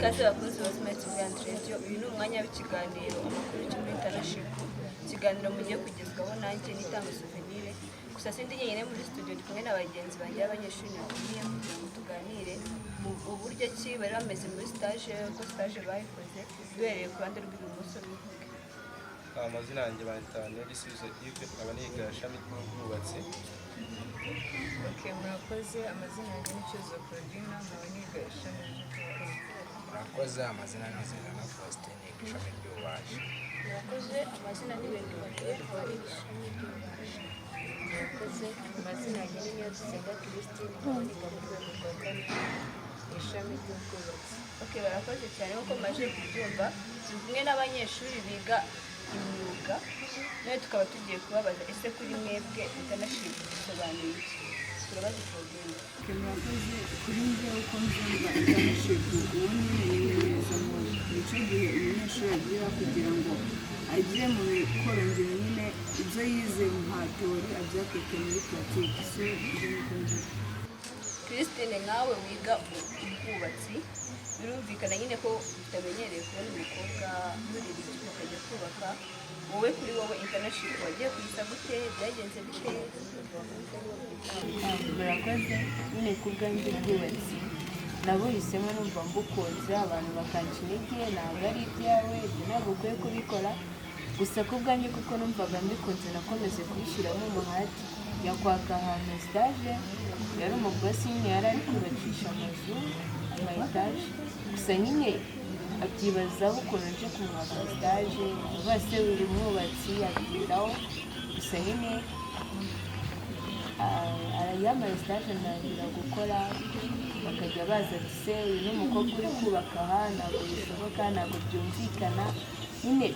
Ikaze bakunzi ba Smart Rwanda Radio, uyu ni umwanya w'ikiganiro amakuru cyo muri Internship. Ikiganiro mugiye kugezwaho nanjye nitanga Souvenir. Gusa sindi nyine muri studio ndi kumwe n'abagenzi banjye abanyeshuri nagiye kugira ngo tuganire mu buryo ki bari bameze muri stage, ko stage bayikoze duhereye ku ruhande rw'ibumoso bivuge. Amazina yanjye bayitane risubizo Yves abaniga shami ry'ubwubatsi. Okay, murakoze. Amazina yanjye ni Cyuzo Claudine abaniga shami ry'ubwubatsi. Murakoze. Amazina ni Zena Faustin ishami ry'ububaji. Murakoze. Amazina ni Bendo Bade abaniga shami ry'ububaji. Murakoze. Amazina yanjye ni Nyadusenga Christine abaniga mu rwego rwa kane ishami ry'ubwubatsi. Okay, barakoze cyane nkuko maje kubyumva. Turi kumwe n'abanyeshuri biga imyuga, nawe tukaba tugiye kubabaza ese kuri mwebwe Internship bisobanuye iki? Turabaza Claudine. Murakoze. Kuri njye uko mbyumva Internship ubundi nimenyereza mu gice gihe umunyeshuri agira kugira ngo agire mu mikoro ngiro nyine ibyo yize nka teori abyapeke muri pratique. So ibyo ni uko Christine, nawe wiga ubwubatsi, birumvikana nyine ko utamenyereye kubona umukobwa yurira igihe ukajya kubaka. Wowe kuri wowe Internship wagiye kuyisa gute? Byagenze bite? Murakoze. Nyine ku bwanjye ubwubatsi nabuhisemo numva mbukunze, abantu bakanca intege ntabwo ari ibyawe, ibyo ntabwo ukwiye kubikora. Gusa ku bwanjye kuko numvaga mbikunze nakomeze kubishyiramo umuhati. Yakwaka ahantu stage, yari umubosi nyine yari ari kubakisha amazu ama etaje, gusa nyine abyibazaho ukuntu nje kumwaka stage, bose buri mwubatsi abyitaho. Gusa nyine yambaye stage ntangira gukora, bakajya baza se uyu ni umukobwa uri kubaka aha, ntabwo bishoboka, ntabwo byumvikana. Nyine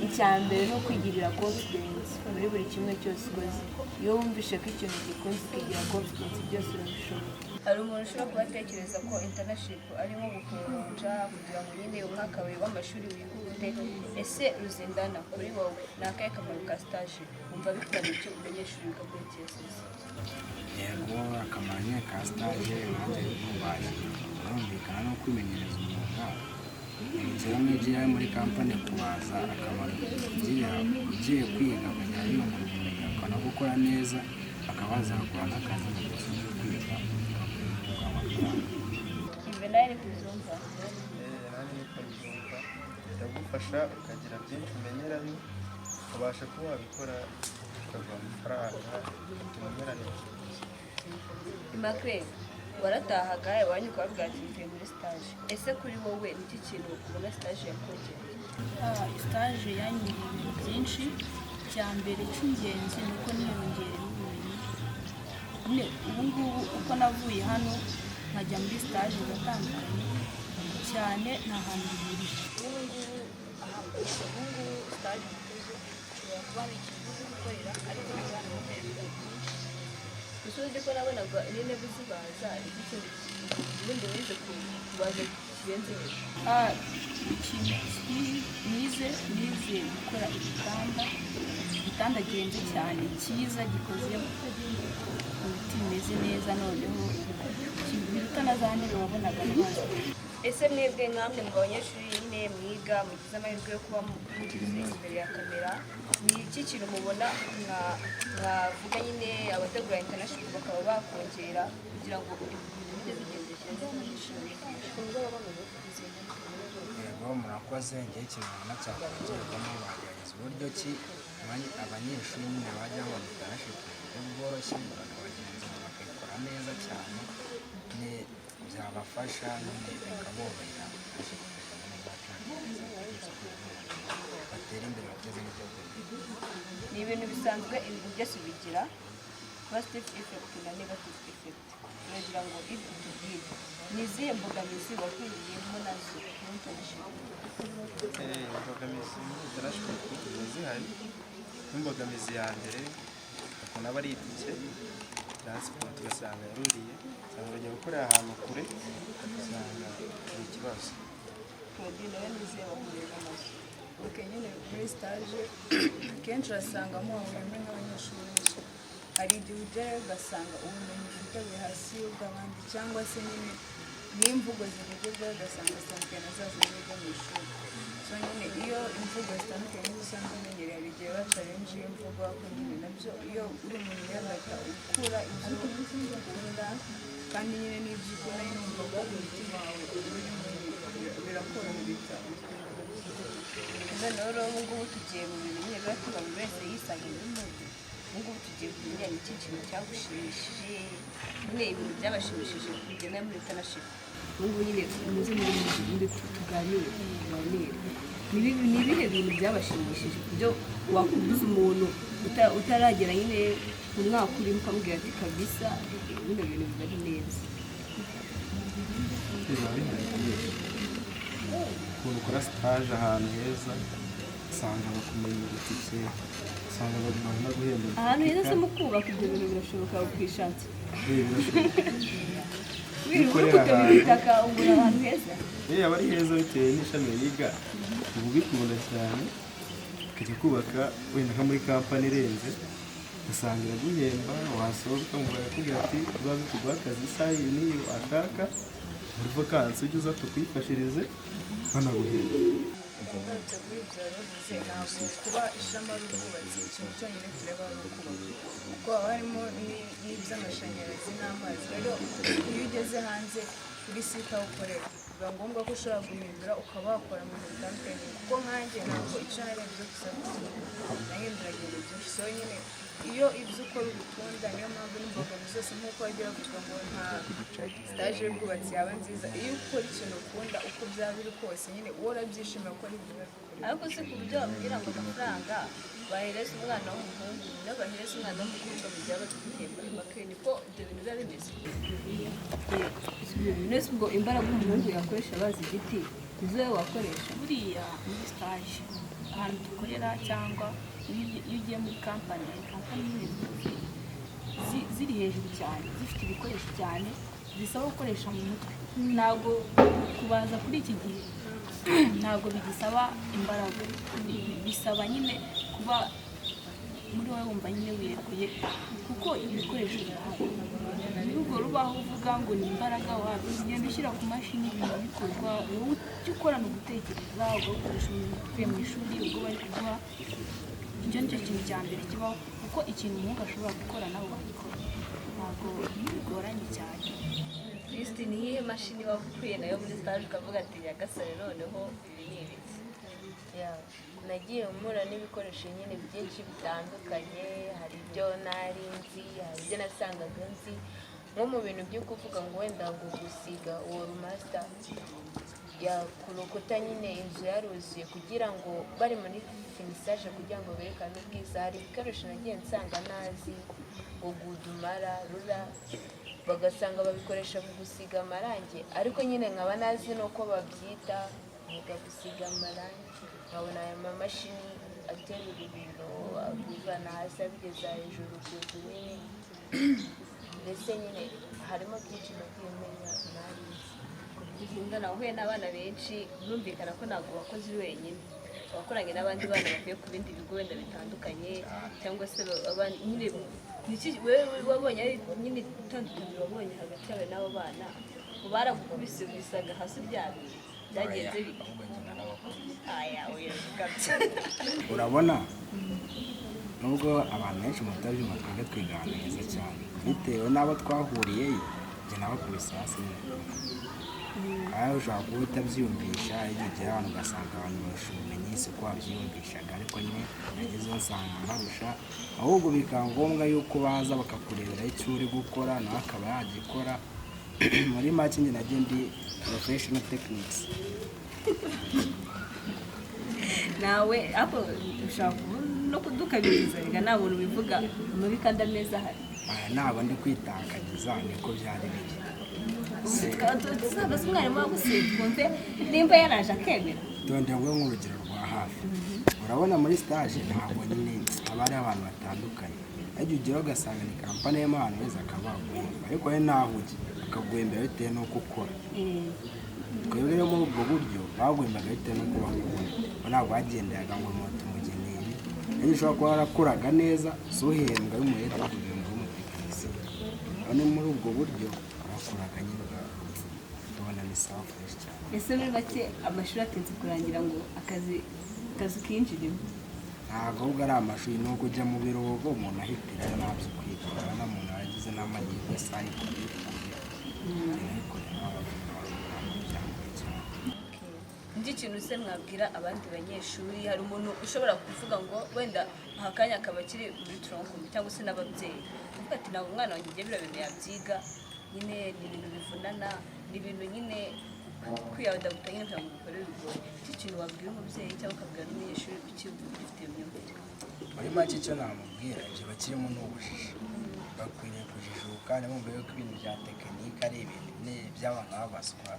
icya mbere ni ukwigirira confidence muri buri kimwe cyose ukoze. Iyo wumvishe ko ikintu gikunze ukigira confidence byose urabishobora. Hari umuntu ushobora kuba atekereza ko Internship ari nko gukonja kugira ngo nyine umwaka wawe w'amashuri wihute. Ese Ruzindana, kuri wowe ni akahe kamaro ka stage? Wumva bikora icyo umunyeshuri wiga muri TSS? Yego, akamaro nyine ka stage nanjye y'ububaji birumvikana no kwimenyereza umwuga. Inzira mwigira muri kampani kubaza akamaro ugirira ugiye kwiga kugira ngo yiyungure ubumenyi akabona gukora neza, akabaza akora n'akazi mu gihe cyo kwiga akaguha amafaranga. Ibe nawe ni kubyumva? Nanjye niko mbyumva, biragufasha ukagira byinshi umenyerayo, ukabasha kuba wabikora ukaguha amafaranga bituma umera neza. Immaculée, waratahaga iwanyu ukababwira ati mvuye muri stage. Ese kuri wowe ni iki kintu ubona stage yakongereye? stage yanyiriye ibintu byinshi. Icya mbere cy'ingenzi ni uko niyongerera ubumenyi. Nyine ubu ngubu uko navuye hano nkajya muri stage gatandukanye cyane nta hantu bihuriye. Ubu ngubu stage mukoze ushobora kuba ari ikintu cyo gukorera ariko n'abantu bakorera byinshi. Gusa uzi ko nabonaga nyine buzibaza ikindi ubundi wize kubaza kirenze ikintu nize gukora igitanda gihenze cyane cyiza gikoze mu biti bimeze neza, noneho biruta na za ntebe wabonaga neza. Ese mwebwe nkamwe mu banyeshuri nyine mwiga mugize amahirwe yo kuba mugize imbere ya kamera, ni iki kintu mubona mwavuga nyine abategura Internship bakaba bakongera kugira ngo ibintu bijye bigendekeza abanyeshuri? Yego, murakoze. Njye ikintu ubona cyakongerwamo bagerageza uburyo ki abanyeshuri nyine bajya babona Internship mu buryo bworoshye, bakabagenza bakayikora neza cyane, byabafasha nyine bikaborohera batera imbere bateze n'igihugu. Ni ibintu bisanzwe, ibintu byose bigira positive effect na negative effect. Uragira ngo ibyo tubwire ni izihe mbogamizi wahuriyemo nazo muri Internship? Imbogamizi muri Internship ziba zihari. Imbogamizi ya mbere ukuntu aba ari itike, transport ugasanga yaruriye, usanga urajya gukorera ahantu kure ugasanga ni ikibazo. Claudine, nawe ni izihe wahuriyemo nazo? Nyine muri stage akenshi urasangamo abahuriyemo n'abanyeshuri benshi. Hari igihe ujyayo ugasanga ubumenyi ufite buri hasi y'ubw'abandi, cyangwa se nyine n'imvugo zivugurwa ugasanga zitandukanye na za zindi zo mu ishuri. So nyine iyo imvugo zitandukanye n'usanzwe umenyereye hari igihe bacarenje imvugo ariko nyine nabyo iyo uri umuntu yagahita ukura ibyo ukunda kandi nyine n'ibyo ukora nyine wumva umutima wawe urimo birakorohereza. noneho rero ubu ngubu tugiye mu bintu nyine biba tuba buri wese yisangiye n'undi. Ubu ngubu tugiye kumenya iki kintu cyagushimishije, nyine ibintu byabashimishije kugenda muri International. ubu ngubu nyine muze muri tuganire. Ni ibihe bintu byabashimishije ku buryo wakubuza umuntu utaragera nyine mu mwaka urimo ukamubwira ati kabisa bino bintu biba ari neza? biba bihari ukuntu ukora stage ahantu heza usanga bakumenyera itike, usanga bagomba guhemba ahantu heza se mu kubaka ibyo bintu birashoboka ukishatse wikorera ukabira itaka ugura ahantu heza. aba ari heza bitewe n'ishami yiga uba ubikunda cyane ukajya kubaka wenda nko muri kampani irenze usanga iraguhemba, wasohoka ukamubwira akakubwira ati uzaze tuguhe akazi isaha iyi n'iyi washaka muri vakansi ujye uza tukwifashirize banaguhemba. Ugarutse kuri ibyo waravuze ntabwo kuba ishema ari ubwubatsi ikintu cyonyine tureba ari ukubaka kuko haba harimo n'iby'amashanyarazi n'amazi. Rero iyo ugeze hanze kuri site aho ukorera biba ngombwa ko ushobora guhindura ukaba wakora mu bintu bitandukanye kuko nkanjye ntabwo icyo narebye gusa nahinduraga ibintu byinshi. So nyine iyo ibyo ukora ubikunda niyo mpamvu n'imbogamizi zose nk'uko wagiye bavuga ngo nta stage y'ubwubatsi yaba nziza. Iyo ukora ikintu ukunda uko byaba biri kose nyine uwo urabyishimira gukora ibintu ariko si ku buryo bamubwira ngo amafaranga bahereza umwana w'umuhungu n'abahereza umwana w'umukobwa mu gihe bari guhemba impaka niko ibyo bintu biba bimeze. Nese ubwo imbaraga umuhungu yakoresha bazi igiti nizo wowe wakoresha? buriya muri stage ahantu dukorera cyangwa iyo ugiye muri kampani ziri hejuru cyane zifite ibikoresho cyane zisaba gukoresha mu mutwe. Ntabwo kubaza kuri iki gihe ntabwo bigisaba imbaraga, bisaba nyine kuba muri wowe wumva nyine wirekuye kuko ibikoresho birahari. Urwo rubaho uvuga ngo ni imbaraga ugenda ushyira ku mashini ibintu bikorwa, wowe icyo ukora ni ugutekereza ugakoresha umutwe mu ishuri ubwo bari kuguha. Icyo nicyo kintu cya mbere kibaho kuko ikintu umuhungu ashobora gukora nawe wabikora, ntabwo bigoranye cyane. Kristi ni iyihe mashini wakuye nayo muri stage ukavuga ati nyagasare noneho ibi ni ibiki? nagiye mpura n'ibikoresho nyine byinshi bitandukanye, hari ibyo nari nzi, hari ibyo nasangaga nzi, nko mu bintu byo kuvuga ngo wenda ngo gusiga wall master ku rukuta nyine inzu yaruzuye kugira ngo bari muri finisage kugira ngo berekane ubwiza. Hari ibikoresho nagiye nsanga nazi ngo gudumara rura bagasanga babikoresha mu gusiga amarangi, ariko nyine nkaba nazi nuko babyita niga gusiga amarangi. nkabona aya mamashini aterura ibintu abivana hasi abigeza hejuru ku nzu nini, mbese nyine harimo byinshi nagiye menya narizi. Ingana uhuye n'abana benshi birumvikana ko ntabwo wakoze uri wenyine, wakoranye n'abandi bana bavuye ku bindi bigo wenda bitandukanye cyangwa se nyine wewe wabonye ari nyine itandukaniro wabonye hagati yawe n'abo bana, baragukubise wisaga hasi uryamye byagenze bite? urabona nubwo abantu benshi mutabyumva twebwe twigana neza cyane bitewe n'abo twahuriyeyo njye nabakubise hasi aho ushobora kuba utabyiyumvisha iyo ugera ahantu ugasanga abantu barusha ubumenyi si ko wabyiyumvishaga, ariko nyine nagezeho nsanga mbarusha, ahubwo bikaba ngombwa yuko baza bakakurebera icyo uri gukora nawe akaba yagikora. muri make njye nagiye ndi professional techniques. nawe ako ushaka no kudukabiriza rega nta muntu bivuga amabi kandi ameza ahari. ntabwo ndi kwitakagiza niko byari biri. tuzaba se umwarimu wagusibye nimba yaraje akemera. Donde ngo nk'urugero rwa hafi, urabona muri stage ntabwo nyine haba hari abantu batandukanye, ariko ugera ugasanga ni kampani y'emo ahantu heza akabaguhemba, ariko we naho ujya akaguhembera bitewe n'uko ukora. twebwe rero muri ubwo buryo baguhembaga bitewe n'uko bakubona, ntabwo wagenderaga ngo moto umugeneye. iyo ushobora kuba warakoraga neza si uhembwa y'umuheta kugira ngo umutekinisiye, none muri ubwo buryo bakoraga nyine ndabona ni sawa fresh cyane. ese muri make amashuri atinze kurangira ngo akazi kinjiremo? Ntabwo ahubwo ari amashuri, ni ukujya mu biruhuko umuntu ahitirayo ntabyo kwiga, urabona umuntu yagize n'amahirwe saa Ndi kintu se mwabwira abandi banyeshuri, hari umuntu ushobora kuvuga ngo wenda aha kanya akaba akiri muri tronkom cyangwa se n'ababyeyi uvuga ati ntabwo umwana wanjye ibyo biriya bintu yabyiga, nyine ni ibintu bivunana, ni ibintu nyine kwiyadabuta nyine kugira ngo bikorere bigoye. Iki kintu wabwira umubyeyi cyangwa ukabwira n'umunyeshuri ufite iyo myumvire? muri make icyo namubwira kiba kirimo n'ubujiji, bakwiriye kujijuka ntibumve yuko ibintu bya tekinike ari ibintu by'abantu babaswa.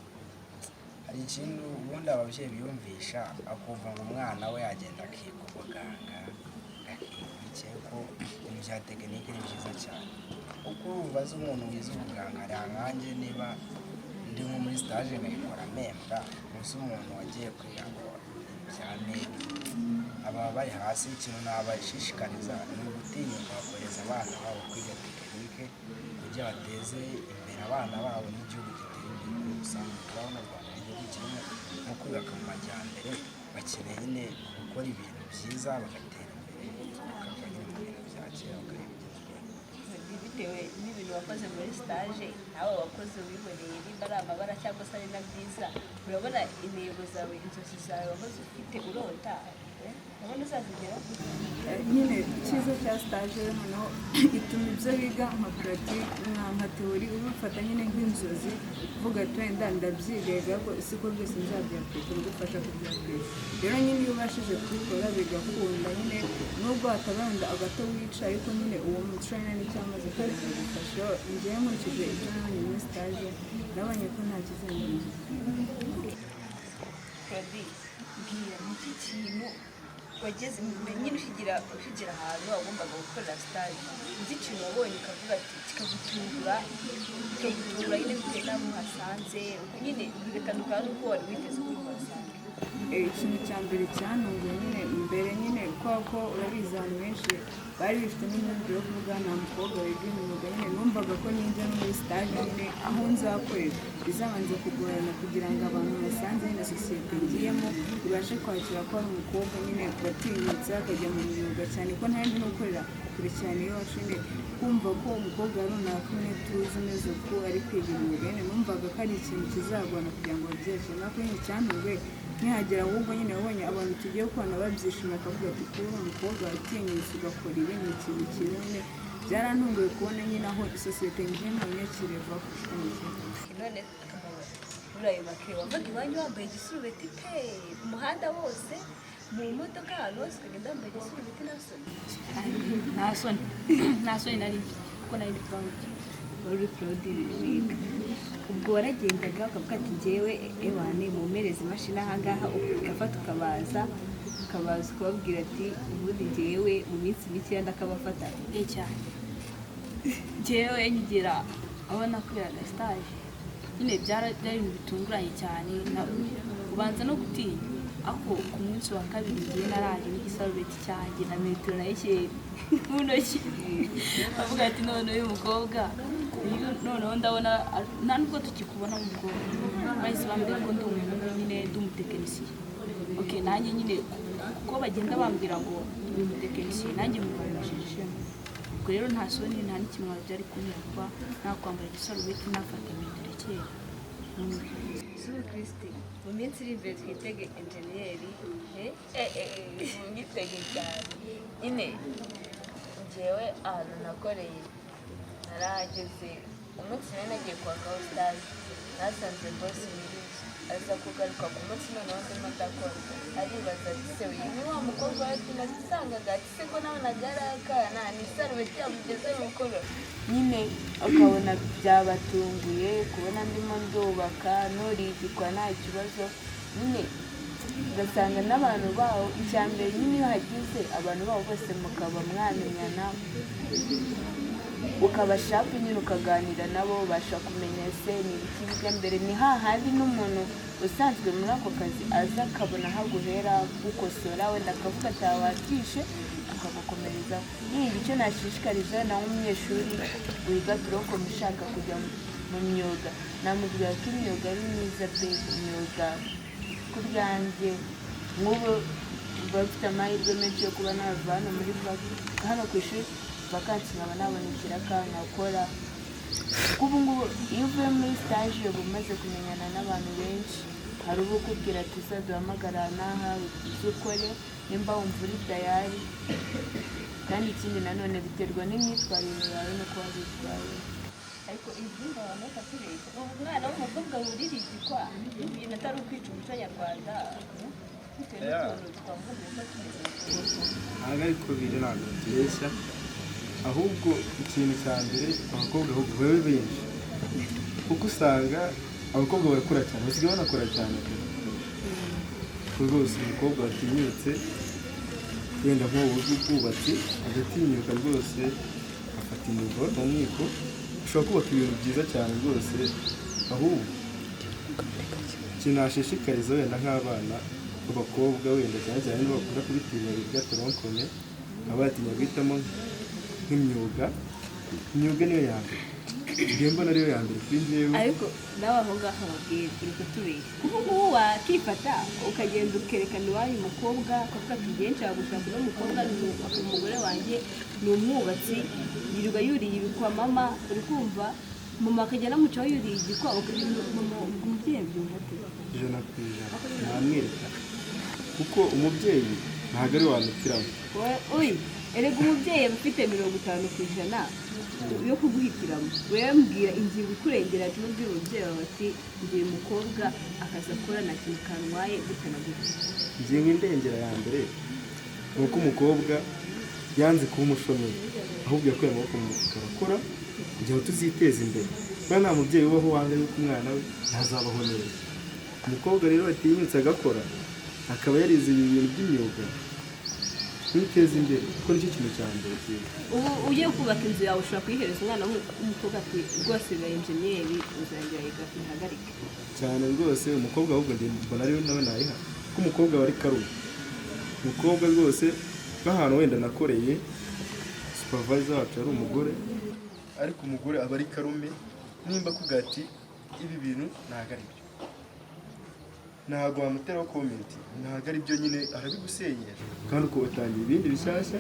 Hari ikintu ubundi ababyeyi biyumvisha akumva ngo umwana we yagenda akiga ubuganga akiga ko ibintu bya tekinike ni byiza cyane, kuko urumva azi umuntu wize ubuganga ari nkanjye, niba ndi nko muri stage nkayikora mpembwa, gusa umuntu wagiye kwiga ngo bya medi aba bari hasi. Ikintu nabashishikariza ni ugutinyuka bakohereza abana babo kwiga tekinike kugira bateze imbere abana babo n'igihugu giteye imbere muri rusange. Turabona u Rwanda igihugu kirimo nko kubaka mu majyambere, bakeneye nyine gukora ibintu byiza bagatera imbere, bakava nyine mu bintu bya kera bakareba ibigezweho. Bitewe n'ibintu wakoze muri stage nawe wakoze wiboneye nimba ari amabara cyangwa se ari na byiza, urabona intego zawe, inzozi zawe wahoze ufite urota, urabona uzazigeraho? nyine icyiza cya stage noneho ituma ibyo biga nka pratique nka teori ubifata nyine nk'inzozi, uvuga ati wenda ndabyiga ko siko byose nzabyapurika, bigufasha kubyapurika. Rero nyine iyo ubashije kubikora bigakunda, nyine nubwo hataba wenda agato wica, ariko nyine uwo muco nyine cyamaze kugufasha. Njyewe nkurikije ibyo nabonye muri stage nabonye ko nta kizengera. Claudie, mbwira ni iki kintu wageze nyine ukigira ahantu wagombaga gukorera stage, uzi ikintu wabonye ukavuga ati kikagutungura nyine bitewe n'abo uhasanze, nyine bigatandukana n'uko wari witeze ko uhasanga? Ikintu cya mbere cyantunguye nyine mbere nyine kubera ko urabizi abantu benshi bari bifite n'imyumvire yo kuvuga nta mukobwa wiga imyuga, nyine numvaga ko ninjya muri stage nyine aho nzakorera bizabanza kugorana kugira ngo abantu basanze nyine sosiyete ngiyemo ibashe kwakira ko ari umukobwa nyine watinyutse akajya mu myuga, cyane ko nta yindi no gukorera kure cyane iwacu, nyine kumva ko umukobwa runaka nyine tuzi umeze uko ari kwiga imyuga, nyine numvaga ko ari ikintu kizagorana kugira ngo babyeshe. nako nyine cyantunguye ntihagera, ahubwo nyine wabonye abantu tugiye kubona babyishimiye akavuga ati kuba umukobwa watinyutse ugakora ibi ni ikintu cyiza. Nyine byarantunguye kubona nyine aho isosiyete ngiyemo nyakire vuba none akamaro muri ayo makere wavaga iwanyu wambaye igisurubeti pe ku muhanda wose, mu modoka ahantu hose ukagenda wambaye igisurubeti nta soni? nta soni nari kuko nari ndi proud. wari proud wiga, ubwo waragendaga ukavuga ati njyewe ewane mumereze imashini ahangaha, ugafata ukabaza ukababwira ati ubundi njyewe mu minsi mikeya ndakabafata? cyane njyewe nkigira aho nakoreraga stage nyine byari ibintu bitunguranye cyane, ubanza no gutinya. Ako ku munsi wa kabiri ngiye naraje n'igisarubeti cyanjye na metero nayishyire mu ntoki, avuga ati none uyu mukobwa noneho ndabona nta nubwo tukikubona mu mukobwa, bahise bambwira ko ndi umuhungu nyine ndi umutekinisiye. Okay, nanjye nyine kuko bagenda bambwira ngo ndi umutekinisiye nanjye mubabashije ishema. Ubwo rero nta soni nta n'ikimwa byari kuntera kuba nakwambara igisarubeti nafata metero kera. Suru Christi, mu minsi iri imbere twitege enjeniyeri, mwitege cyane. Nyine njyewe ahantu nakoreye narahageze umunsi nari nagiye kwakaho stage, nasanze boss Mirizi aza kugaruka ku munsi noneho ndimo ndakora, aribaza ati se uyu ni wa mukobwa wacu nasangaga, ati se ko nabonaga ari akana ni isarubeti yamugeze gukora. Nyine ukabona byabatunguye kubona ndimo ndubaka nturigikwa nta kibazo, nyine ugasanga n'abantu bawo icya mbere nyine iyo hagize abantu bawo bose mukaba mwamenyana, ukabashaka nyine ukaganira nabo, ubasha kumenya se ni ibiki bijya mbere. Ni hahandi n'umuntu usanzwe muri ako kazi aza akabona aho aguhera gukosora, wenda akavuga ati watishe akagukomerezaho. Ni icyo nashishikariza nawe umunyeshuri wiga tronkom ushaka kujya mu myuga namubwira ko imyuga ari myiza pe imyuga ku byanjye nk'ubu bafite amahirwe menshi yo kuba nava hano ku ishuri vakansi nkaba nabona ikiraka nkakora kuko ubu ngubu iyo uvuye muri stage uba umaze kumenyana n'abantu benshi hari ubu ukubwira ati uzaduhamagara n'aha uzi ukore nimba wumva uri tayari kandi ikindi nanone biterwa n'imyitwarire yawe no kuba witwaye ariko izindi abantu bakatubeshya umwana w'umukobwa wuririzikwa ibintu atari ukwica umuco nyarwanda bitewe n'ukuntu twavuga ko tumeze ntabwo ariko biri ntabwo tubeshya ahubwo ikintu cya mbere abakobwa ahubwo babe benshi kuko usanga abakobwa barakora cyane basigaye banakora cyane kuko rwose umukobwa watinyutse wenda nk'ubu bw'ubwubatsi agatinyuka rwose afata imigo mu nkiko ushobora kubaka ibintu byiza cyane rwose ahubwo ikintu nashishikariza wenda nk'abana b'abakobwa wenda cyane cyane nibo bakunda kubitinya biga toronkome baba batinya guhitamo nk'imyuga niyo ya mbere njyewe mbona ariyo ya mbere kuri njyewe ariko nawe aho ngaho wabwira uri kutubeshya kuko ngubu wakifata ukagenda ukerekana iwanyu umukobwa ukavuga ati ngiye nshaka gushaka uno mukobwa umugore wanjye ni umwubatsi yirirwa yuriye ibikwa mama uri kumva mama akajya anamucaho yuriye igikwa umubyeyi abyumva ate ijana ku ijana namwereka kuko umubyeyi ntabwo ari wamutiramo erega umubyeyi aba ufite 50% yo kuguhitiramo wewe mbwira ingingo ikurengera ati n'ubwira umubyeyi wawe ati ngiye umukobwa akazi akora nta kintu kantwaye gute na gute ingingo indengera ya mbere ni uko umukobwa yanze kuba umushomeri ahubwo yakuye amaboko mu mufuka arakora kugira ngo tuziteze imbere kuko nta mubyeyi ubaho wanga yuko umwana we ntazabaho neza umukobwa rero atinyutse agakora akaba yarize ibi bintu by'imyuga kwiteza imbere kuko nicyo kintu cya mbere cyiza ubu ugiye kubaka inzu yawe ushobora kuyihereza umwana w'umukobwa ati rwose biba enjeniyeri uzangira igahagarike cyane rwose umukobwa ahubwo mbona ariwe nawe nayiha kuko umukobwa wari karume umukobwa rwose nk'ahantu wenda nakoreye supervisor wacu ari umugore ariko umugore aba ari karume nimba akubwira ati ibi bintu ntabwo ari byo ntabwo wamuteraho komenti ntabwo ari byo nyine arabigusenyera kandi uko watangiye ibindi bishyashya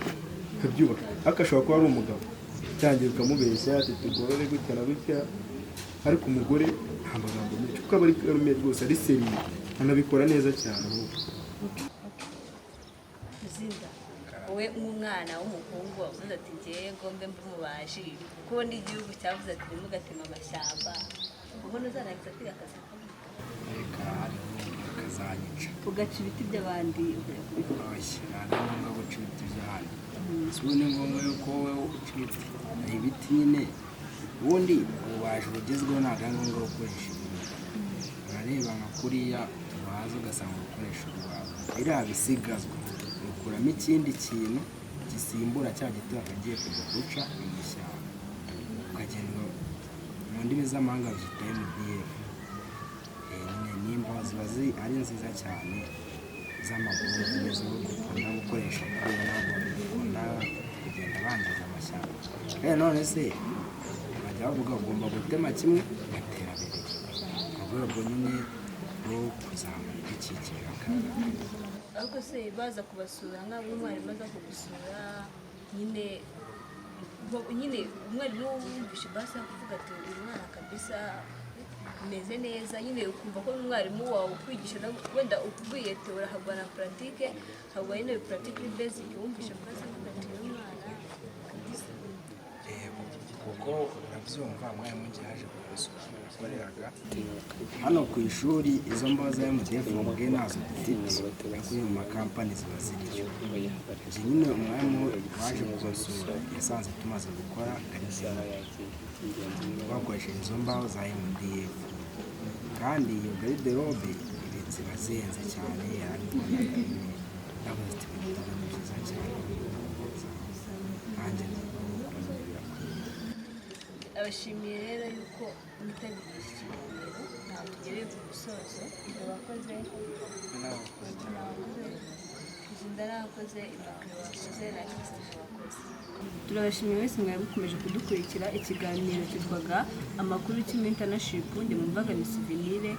ukabyubaka ariko ashobora kuba ari umugabo utangiye ukamubeshya ati tugorore gutya na gutya ariko umugore nta magambo menshi kuko aba ari karume rwose ari seriye anabikora neza cyane ahubwo wowe nk'umwana w'umuhungu wavuze ati ngewe ngombe mbumubaji kuko ubundi igihugu cyavuze ati ntimugatema amashyamba ubona uzarangiza kwiga akazi reka hariho akazanyica ugaca ibiti by'abandi oshye ntabwo ari ngombwa guca ibiti by'ahandi si ubu ni ngombwa yuko wowe uca ibiti hari ibiti nyine ubundi ububaji bugezweho ntabwo ari ngombwa gukoresha ibiti urareba nka kuriya tubaza ugasanga ukoresha urubaho biriya bisigazwa ukuramo ikindi kintu gisimbura cya giti wakagiye kujya guca mu ishyamba ukagenda mu ndimi z'amahanga byita MDF n'imbaho ziba ari nziza cyane z'amaguru zimeze dukunda gukoresha kubera ntabwo dukunda kugenda bangiza amashyamba none se bajya bavuga ugomba gutema kimwe ugatera bibiri mu rwego nyine rwo kuzamura ibidukikije ariko se baza kubasura nk'abo umwarimu aza kugusura nyine umwarimu wumvishe basi kuvuga ati uyu mwana kabisa umeze neza nyine ukumva ko umwarimu wawe ukwigisha wenda ukubwiye teora hagwa na puratike hagwa nyine puratike basic wumvishe basi kuvuga ati uyu mwana kabisa kuko urabyumva umwarimu ngiye yaje kumusura yakoreraga hano ku ishuri izo mbaho za MDF mubwe nazo dufite kuko mu makampani ziba ziriyo njye nyine umwarimu waje kumusura yasanze tumaze gukora bakoresheje izo mbaho za MDF kandi iyo garderobe ziba zihenze cyane yabuze ibitabo ni byiza cyane nanjye abashimiye rero yuko mwitabiriye iki kiganiro ntabwo tugereye ku musozo abakoze Zindana wakoze, Immaculée wakoze, na Christine wakoze. turabashimiye wese mwari mukomeje kudukurikira. Ikiganiro cyitwaga amakuru y'Internship, njye mwumvaga ni Souvenir.